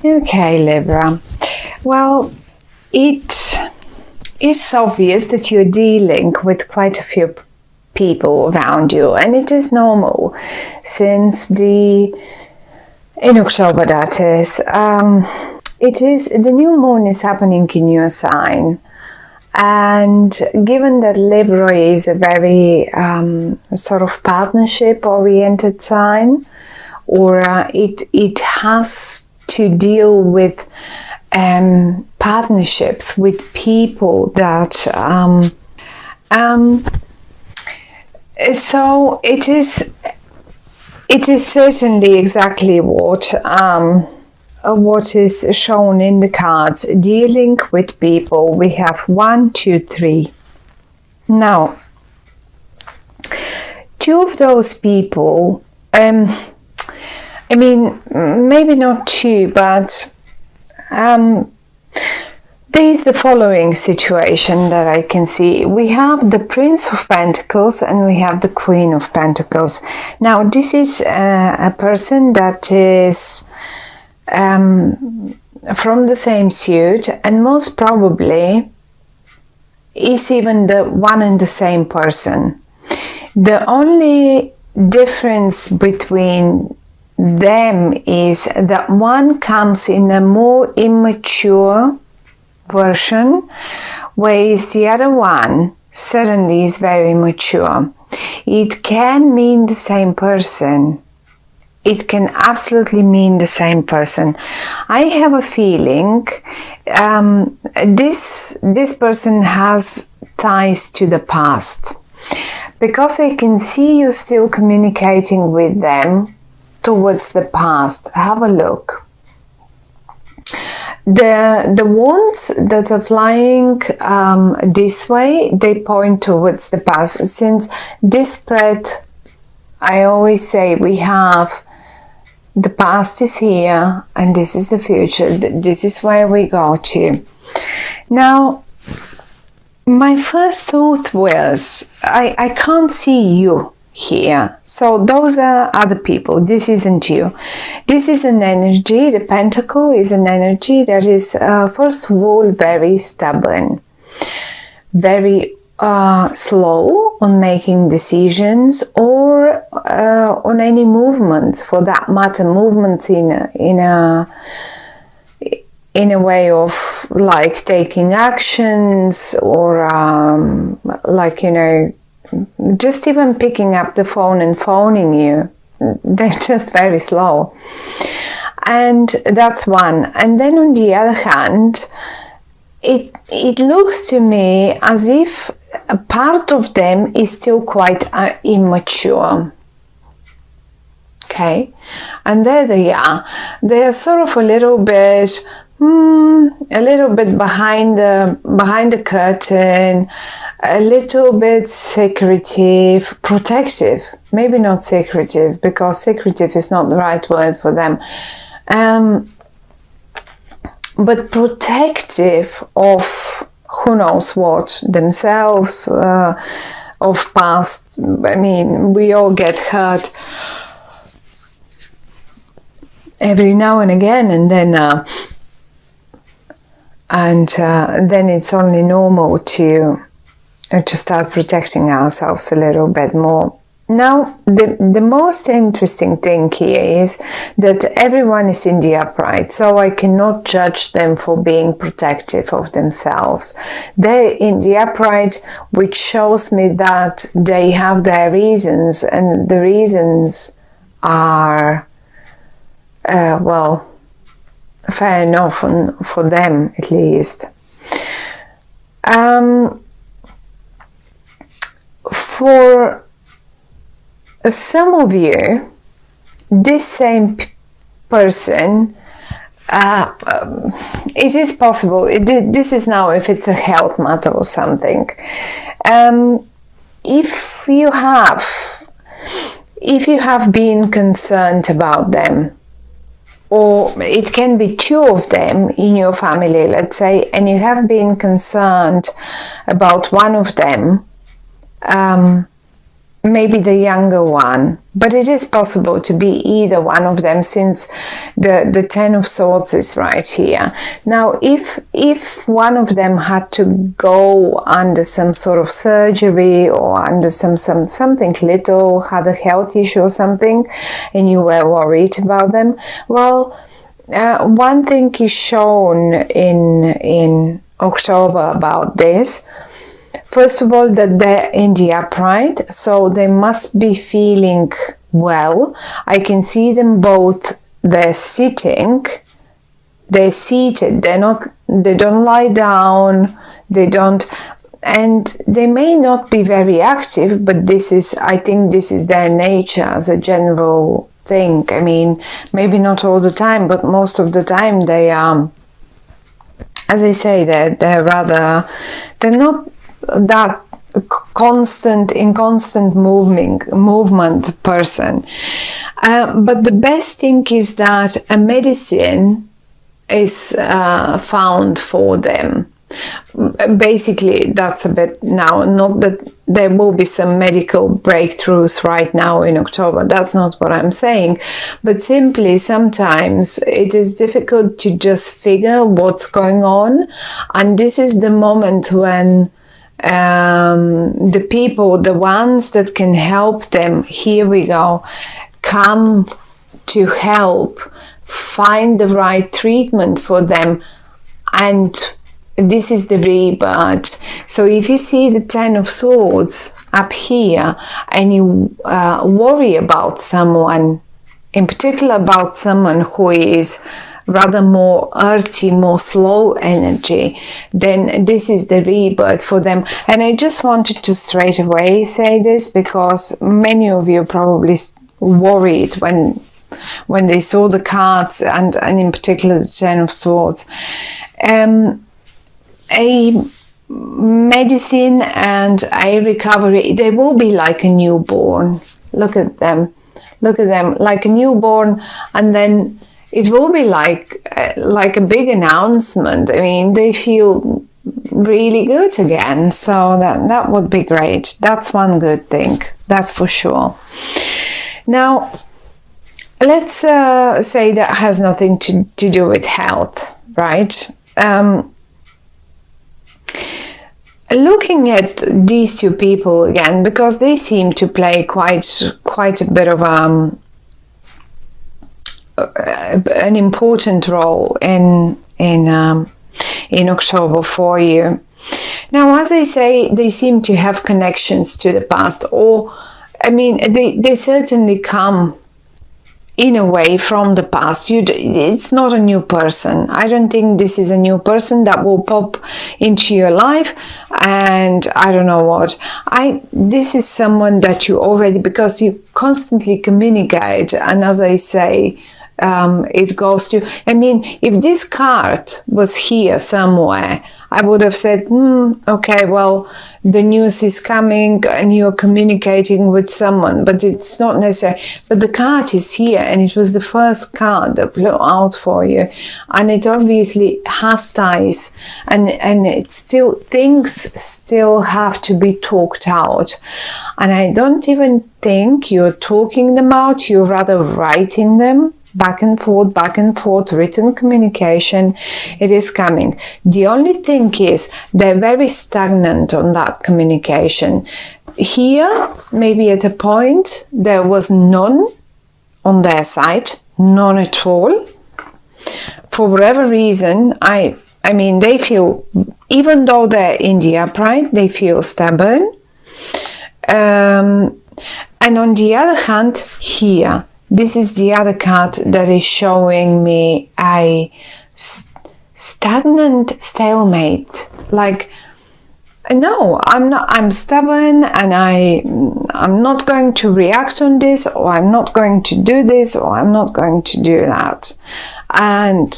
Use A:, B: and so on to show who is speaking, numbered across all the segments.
A: Okay, Libra. Well, it's obvious that you're dealing with quite a few people around you, and it is normal since in October, that is. It is the new moon is happening in your sign, and given that Libra is a very sort of partnership-oriented sign, or it has to deal with partnerships with people that so it is certainly exactly what is shown in the cards. Dealing with people, we have 1, 2, 3. Now, 2 of those people, I mean, maybe not 2, but there is the following situation that I can see. We have the Prince of Pentacles and we have the Queen of Pentacles. Now, this is a person that is from the same suit, and most probably is even the one and the same person. The only difference between them is that one comes in a more immature version, whereas the other one certainly is very mature. It can mean the same person. It can absolutely mean the same person. I have a feeling this person has ties to the past, because I can see you still communicating with them towards the past. Have a look. The wands that are flying this way, they point towards the past. Since this spread, I always say we have the past is here and this is the future. This is where we go to. Now, my first thought was, I can't see you here. So those are other people. This isn't you. This is an energy. The Pentacle is an energy that is, first of all, very stubborn, very slow on making decisions, or on any movements, for that matter, movements in a way of like taking actions, or like, you know, just even picking up the phone and phoning you. They're just very slow, and that's one. And then on the other hand, it looks to me as if a part of them is still quite immature. Okay, and there they are. They are sort of a little bit behind the curtain, a little bit secretive, protective. Maybe not secretive, because secretive is not the right word for them. But protective of who knows what, themselves, of past. I mean, we all get hurt every now and again, and then it's only normal to start protecting ourselves a little bit more. Now, the most interesting thing here is that everyone is in the upright, so I cannot judge them for being protective of themselves. They're in the upright, which shows me that they have their reasons, and the reasons are, well, fair enough for them, at least. For some of you, this same person, it is possible, this is now if it's a health matter or something. If you have been concerned about them, or it can be 2 of them in your family, let's say, and you have been concerned about one of them, maybe the younger one, but it is possible to be either one of them, since the Ten of Swords is right here. Now, if one of them had to go under some sort of surgery or under something little, had a health issue or something, and you were worried about them, well, one thing is shown in October about this. First of all, that they're in the upright, so they must be feeling well. I can see them both. They're sitting. They're seated. They don't lie down. They don't, and they may not be very active, but I think this is their nature as a general thing. I mean, maybe not all the time, but most of the time they are. As I say, they're not that in constant movement person, but the best thing is that a medicine is found for them. Basically, that's a bit now, not that there will be some medical breakthroughs right now in October, that's not what I'm saying, but simply sometimes it is difficult to just figure what's going on, and this is the moment when the people, the ones that can help them, here we go, come to help find the right treatment for them. And this is the rebirth. So if you see the Ten of Swords up here and you worry about someone, in particular about someone who is rather more earthy, more slow energy, then this is the rebirth for them. And I just wanted to straight away say this, because many of you probably worried when they saw the cards, and in particular the Ten of Swords. A medicine and a recovery, they will be like a newborn. Look at them, like a newborn, and then it will be like a big announcement. I mean, they feel really good again, so that would be great. That's one good thing, that's for sure. Now, let's say that has nothing to do with health, right? Looking at these two people again, because they seem to play quite a bit of an important role in October for you. Now, as I say, they seem to have connections to the past, or I mean, they certainly come in a way from the past. It's not a new person. I don't think this is a new person that will pop into your life, and I don't know what. This is someone that you already, because you constantly communicate, and as I say, it goes to, I mean, if this card was here somewhere, I would have said, okay, well, the news is coming and you're communicating with someone, but it's not necessary. But the card is here, and it was the first card that blew out for you, and it obviously has ties, and it still, things still have to be talked out. And I don't even think you're talking them out, you're rather writing them. Back and forth, written communication, it is coming. The only thing is they're very stagnant on that communication. Here, maybe at a point, there was none on their side, none at all. For whatever reason, I mean, they feel, even though they're in the upright, they feel stubborn. And on the other hand, here, this is the other card that is showing me a stagnant stalemate. Like, no, I'm stubborn, and I'm not going to react on this, or I'm not going to do this, or I'm not going to do that. And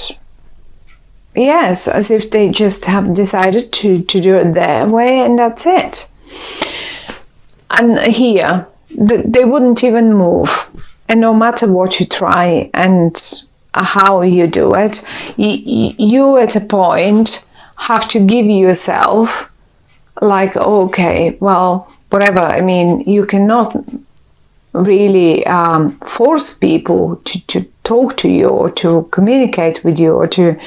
A: yes, as if they just have decided to do it their way, and that's it. And here, they wouldn't even move. And no matter what you try and how you do it, you at a point have to give yourself like, okay, well, whatever. I mean, you cannot really force people to talk to you or to communicate with you or to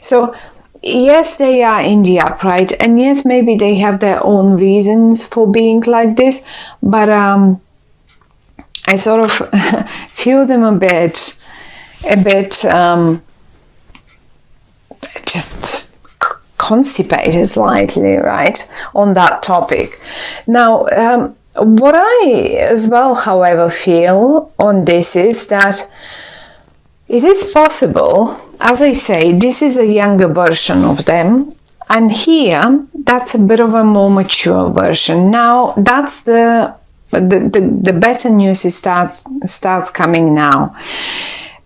A: so yes, they are in the upright, and yes, maybe they have their own reasons for being like this, but I sort of feel them a bit just constipated slightly, right, on that topic. Now, what I as well, however, feel on this is that it is possible, as I say, this is a younger version of them, and here that's a bit of a more mature version. Now, that's the better news starts coming now,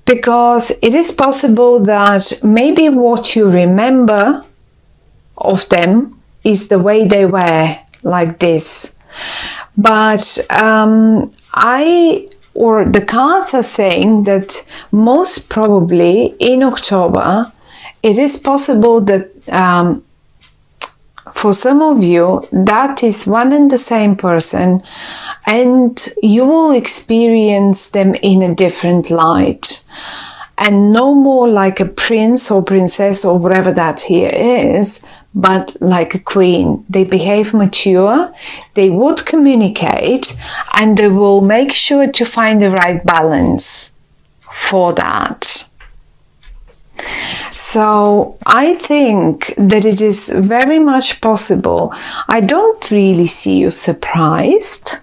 A: because it is possible that maybe what you remember of them is the way they were, like this. But the cards are saying that most probably in October, it is possible that for some of you, that is one and the same person, and you will experience them in a different light. And no more like a prince or princess or whatever that here is, but like a queen. They behave mature, they would communicate, and they will make sure to find the right balance for that. So I think that it is very much possible. I don't really see you surprised,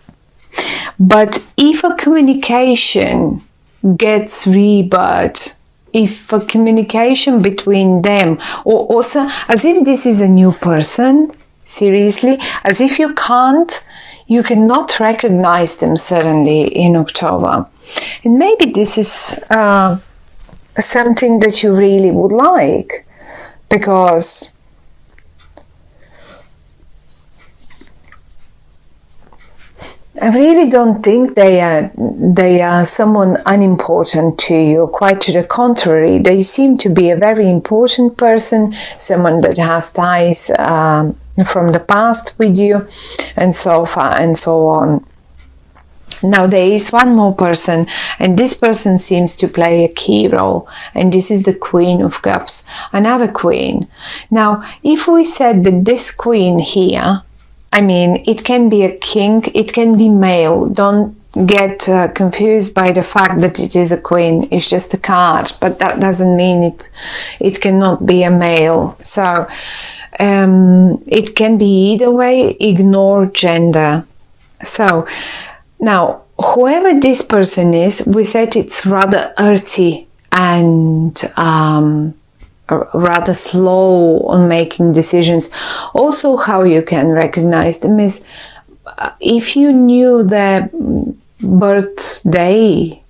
A: but if a communication gets rebirth, if a communication between them, or also as if this is a new person, seriously, as if you cannot recognize them suddenly in October. And maybe this is something that you really would like, because I really don't think they are someone unimportant to you. Quite to the contrary, they seem to be a very important person, someone that has ties from the past with you, and so far and so on. Now there is one more person, and this person seems to play a key role, and this is the Queen of Cups, another queen. Now, if we said that this queen here, I mean, it can be a king, it can be male. Don't get confused by the fact that it is a queen. It's just a card, but that doesn't mean it cannot be a male. So it can be either way. Ignore gender. So now, whoever this person is, we said it's rather earthy and rather slow on making decisions. Also, how you can recognize them is if you knew their birthday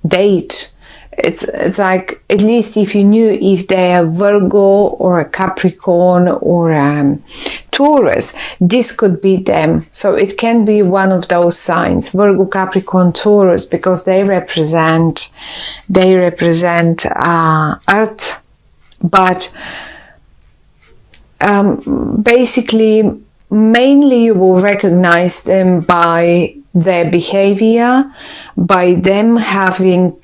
A: date. It's like, at least if you knew if they are Virgo or a Capricorn or Taurus, this could be them. So it can be one of those signs, Virgo, Capricorn, Taurus, because they represent Earth. But basically, mainly you will recognize them by their behavior, by them having,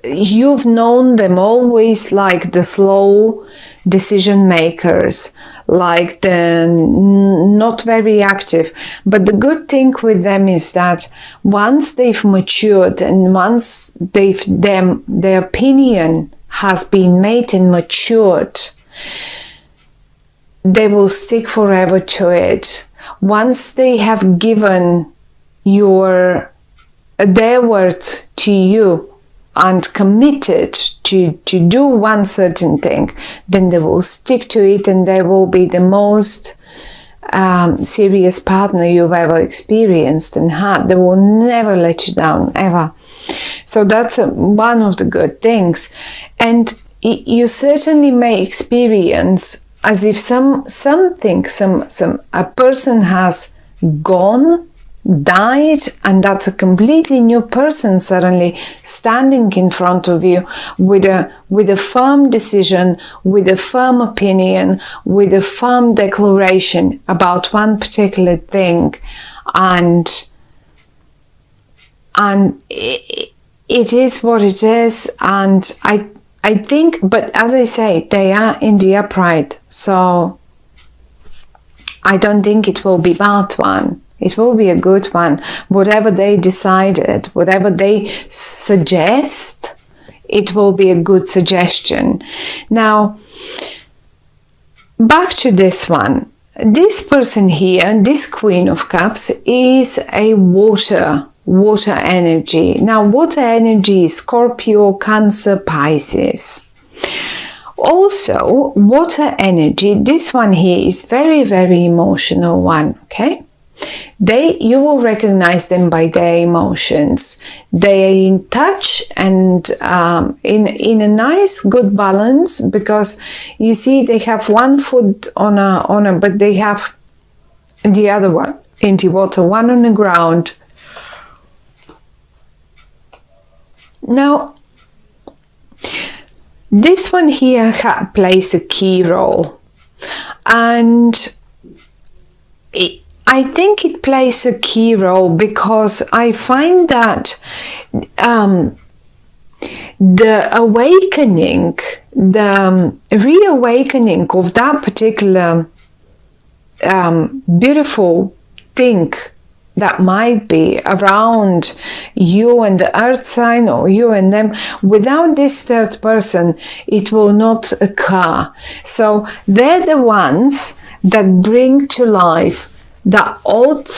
A: you've known them always like the slow decision makers, like the not very active. But the good thing with them is that once they've matured and once their opinion has been made and matured, they will stick forever to it. Once they have given their word to you and committed to do one certain thing, then they will stick to it, and they will be the most serious partner you've ever experienced and had. They will never let you down, ever. So that's one of the good things. And you certainly may experience as if a person has gone died, and that's a completely new person suddenly standing in front of you with a firm decision, with a firm opinion, with a firm declaration about one particular thing, and it is what it is. And I think, but as I say, they are in the upright, so I don't think it will be bad one. It will be a good one. Whatever they decided, whatever they suggest, it will be a good suggestion. Now, back to this one. This person here, this Queen of Cups, is a water energy. Now, water energy is Scorpio, Cancer, Pisces. Also, water energy, this one here is very, very emotional one, okay? You will recognize them by their emotions. They are in touch and in a nice, good balance, because you see they have one foot on a, but they have the other one in the water, one on the ground. Now, this one here plays a key role, and I think it plays a key role because I find that the awakening, the reawakening of that particular beautiful thing that might be around you and the earth sign, or you and them, without this third person, it will not occur. So they're the ones that bring to life that old,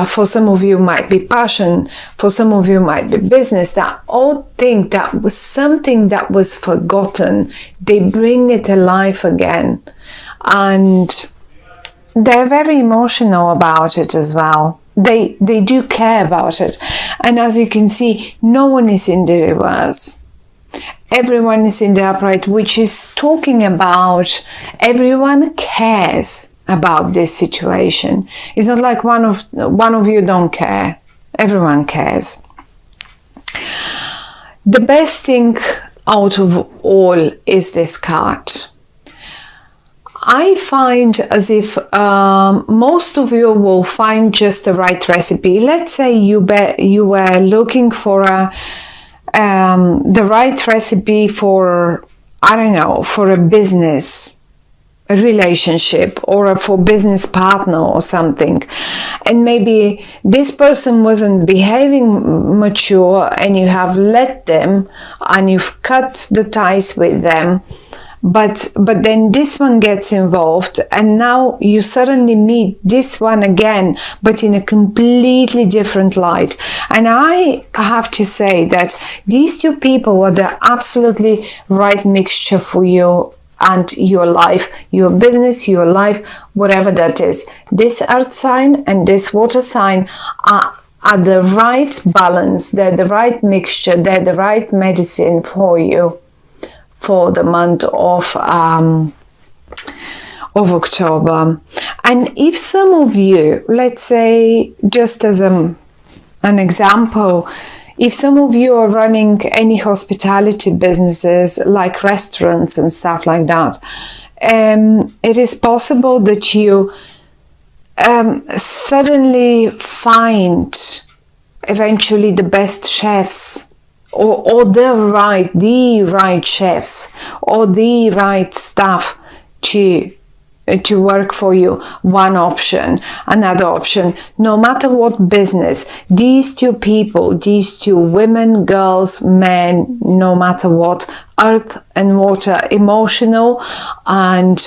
A: for some of you might be passion, for some of you might be business, that old thing that was something that was forgotten. They bring it alive again, and they're very emotional about it as well. They do care about it. And as you can see, no one is in the reverse. Everyone is in the upright, which is talking about everyone cares about this situation. It's not like one of you don't care. Everyone cares. The best thing out of all is this card. I find as if most of you will find just the right recipe. Let's say you were looking for the right recipe for, I don't know, for a business, a relationship, or for business partner or something, and maybe this person wasn't behaving mature, and you have let them and you've cut the ties with them. But then this one gets involved, and now you suddenly meet this one again, but in a completely different light. And I have to say that these two people are the absolutely right mixture for you and your life, your business, your life, whatever that is. This earth sign and this water sign are the right balance. They're the right mixture. They're the right medicine for you for the month of October. And if some of you, let's say, just as an example, if some of you are running any hospitality businesses like restaurants and stuff like that, it is possible that you suddenly find eventually the best chefs, or the right chefs, or the right staff to work for you. One option. Another option, no matter what business, these two people, these two women, girls, men, no matter what, earth and water, emotional and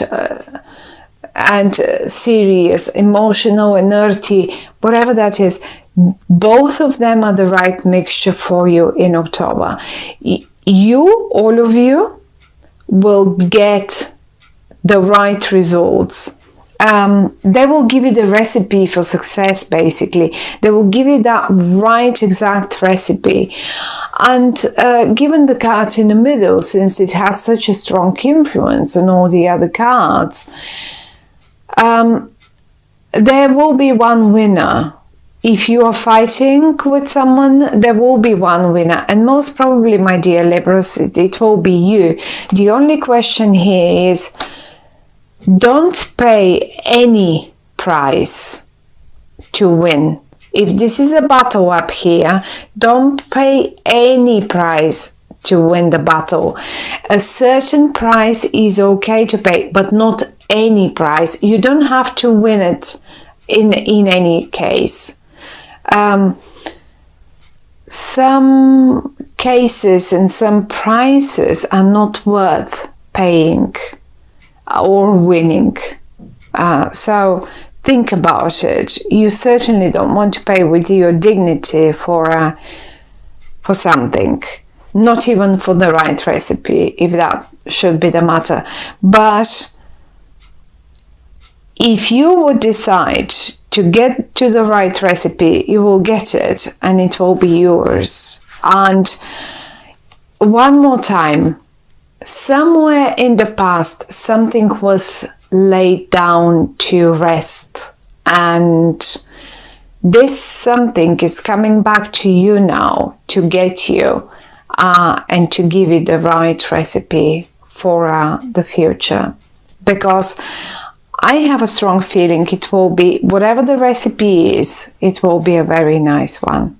A: serious, emotional and earthy, whatever that is, both of them are the right mixture for you in October. You, all of you, will get the right results. They will give you the recipe for success, basically. They will give you that right exact recipe. And given the card in the middle, since it has such a strong influence on all the other cards, there will be one winner. If you are fighting with someone, there will be one winner. And most probably, my dear Libras, it will be you. The only question here is, don't pay any price to win. If this is a battle up here, don't pay any price to win the battle. A certain price is okay to pay, but not any price. You don't have to win it in any case. Some cases and some prices are not worth paying or winning. So think about it. You certainly don't want to pay with your dignity for something, not even for the right recipe, if that should be the matter. But if you would decide to get to the right recipe, you will get it and it will be yours. And one more time, somewhere in the past, something was laid down to rest, and this something is coming back to you now to get you and to give you the right recipe for the future. Because I have a strong feeling it will be, whatever the recipe is, it will be a very nice one.